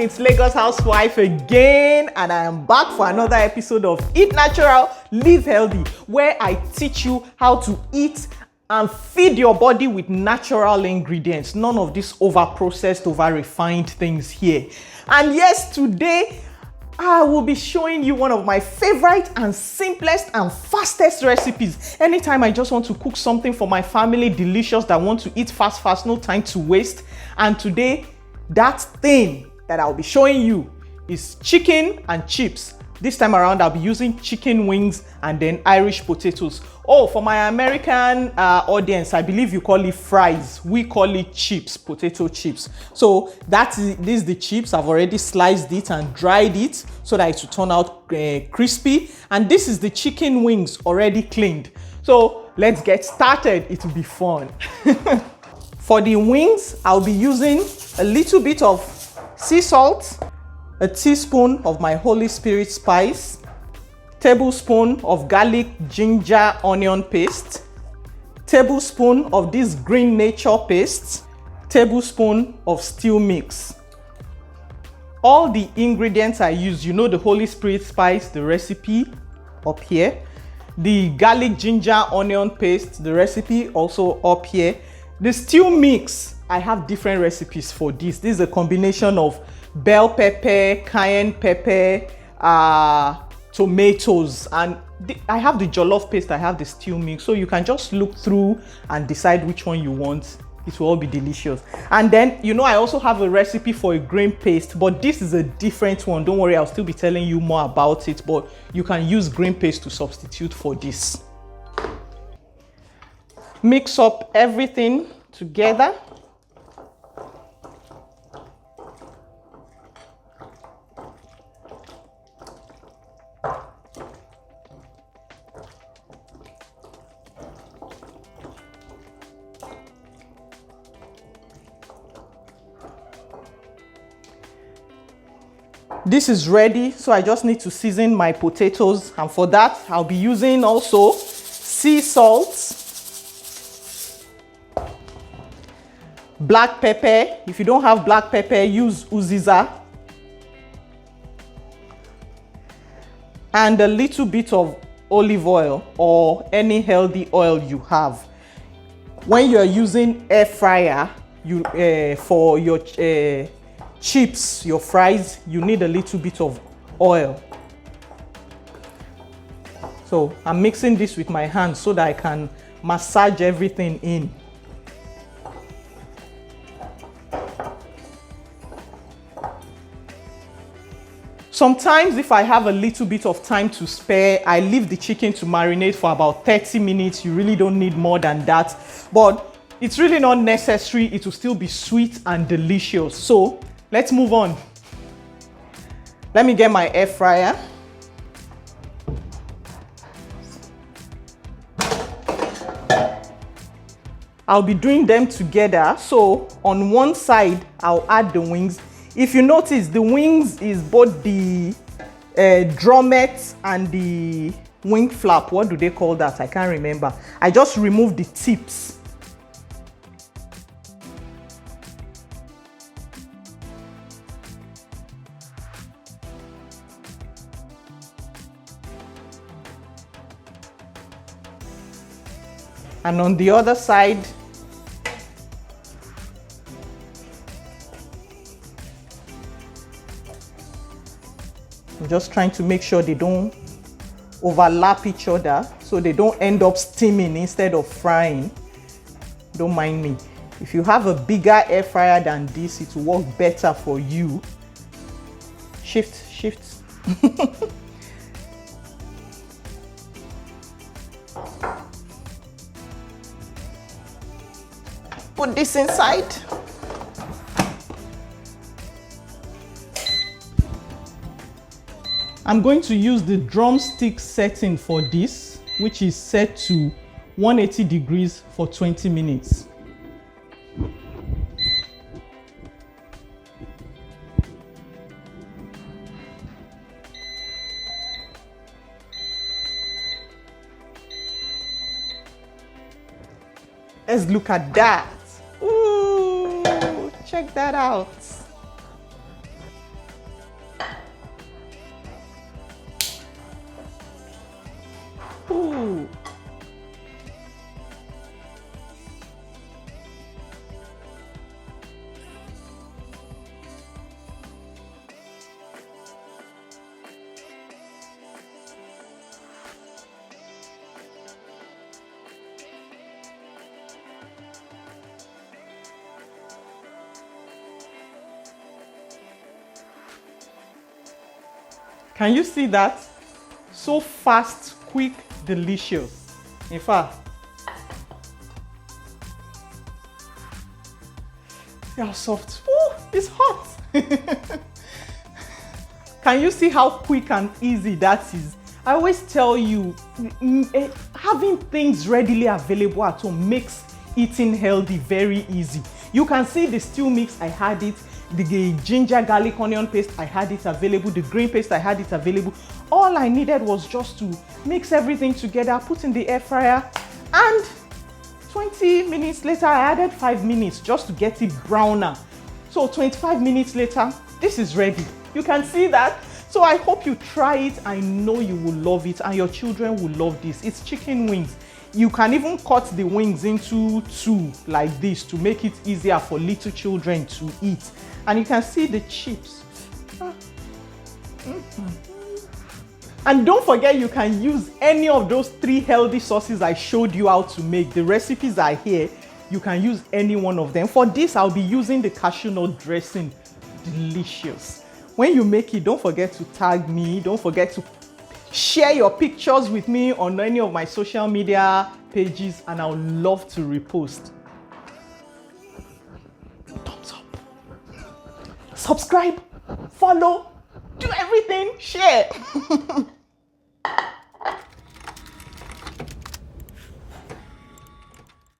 everyone, it's Lagos Housewife again, and I am back for another episode of Eat Natural, Live Healthy, where I teach you how to eat and feed your body with natural ingredients. None of these over-processed, over-refined things here. And yes, today I will be showing you one of my favorite and simplest and fastest recipes. Anytime I just want to cook something for my family, delicious, that want to eat fast, no time to waste. And today, that thing that I'll be showing you is chicken and chips. This time around, I'll be using chicken wings and then Irish potatoes. Oh, for my American audience, I believe you call it fries. We call it chips, potato chips. So this is the chips. I've already sliced it and dried it so that it will turn out crispy. And this is the chicken wings already cleaned. So let's get started. It will be fun. For the wings, I'll be using a little bit of sea salt, a teaspoon of my Holy Spirit spice, tablespoon of garlic, ginger, onion paste, tablespoon of this green nature paste, tablespoon of stew mix. All the ingredients I use, you know, the Holy Spirit spice, the recipe up here, the garlic, ginger, onion paste, the recipe also up here. The stew mix, I have different recipes for this. This is a combination of bell pepper, cayenne pepper, tomatoes, and I have the jollof paste, I have the stew mix. So you can just look through and decide which one you want. It will all be delicious. And then, you know, I also have a recipe for a grain paste, but this is a different one. Don't worry, I'll still be telling you more about it, but you can use grain paste to substitute for this. Mix up everything together. This is ready, so I just need to season my potatoes, and for that I'll be using also sea salt, black pepper. If you don't have black pepper, use uziza, and a little bit of olive oil or any healthy oil you have. When you're using air fryer, for your chips, your fries, you need a little bit of oil. So I'm mixing this with my hands so that I can massage everything in. Sometimes if I have a little bit of time to spare, I leave the chicken to marinate for about 30 minutes. You really don't need more than that, but it's really not necessary. It will still be sweet and delicious. So let's move on. Let me get my air fryer. I'll be doing them together. So on one side, I'll add the wings. If you notice, the wings is both the drummet and the wing flap. What do they call that? I can't remember. I just removed the tips. And on the other side, I'm just trying to make sure they don't overlap each other, so they don't end up steaming instead of frying. Don't mind me. If you have a bigger air fryer than this, it will work better for you. Shift. Put this inside. I'm going to use the drumstick setting for this, which is set to 180 degrees for 20 minutes. Let's look at that. Ooh, check that out. Can you see that? So fast, quick, delicious. In fact, see how soft. Ooh, it's hot. Can you see how quick and easy that is? I always tell you, having things readily available at home makes eating healthy very easy. You can see the stew mix, I had it. The ginger garlic onion paste, I had it available. The green paste, I had it available. All I needed was just to mix everything together, put in the air fryer, and 20 minutes later, I added 5 minutes just to get it browner. So 25 minutes later, this is ready. You can see that. So I hope you try it. I know you will love it and your children will love this. It's chicken wings. You can even cut the wings into two like this to make it easier for little children to eat. And you can see the chips. And don't forget, you can use any of those 3 healthy sauces I showed you how to make. The recipes are here. You can use any one of them. For this, I'll be using the cashew nut dressing. Delicious. When you make it, don't forget to tag me. Don't forget to share your pictures with me on any of my social media pages, and I would love to repost. Thumbs up. Subscribe, follow, do everything, share.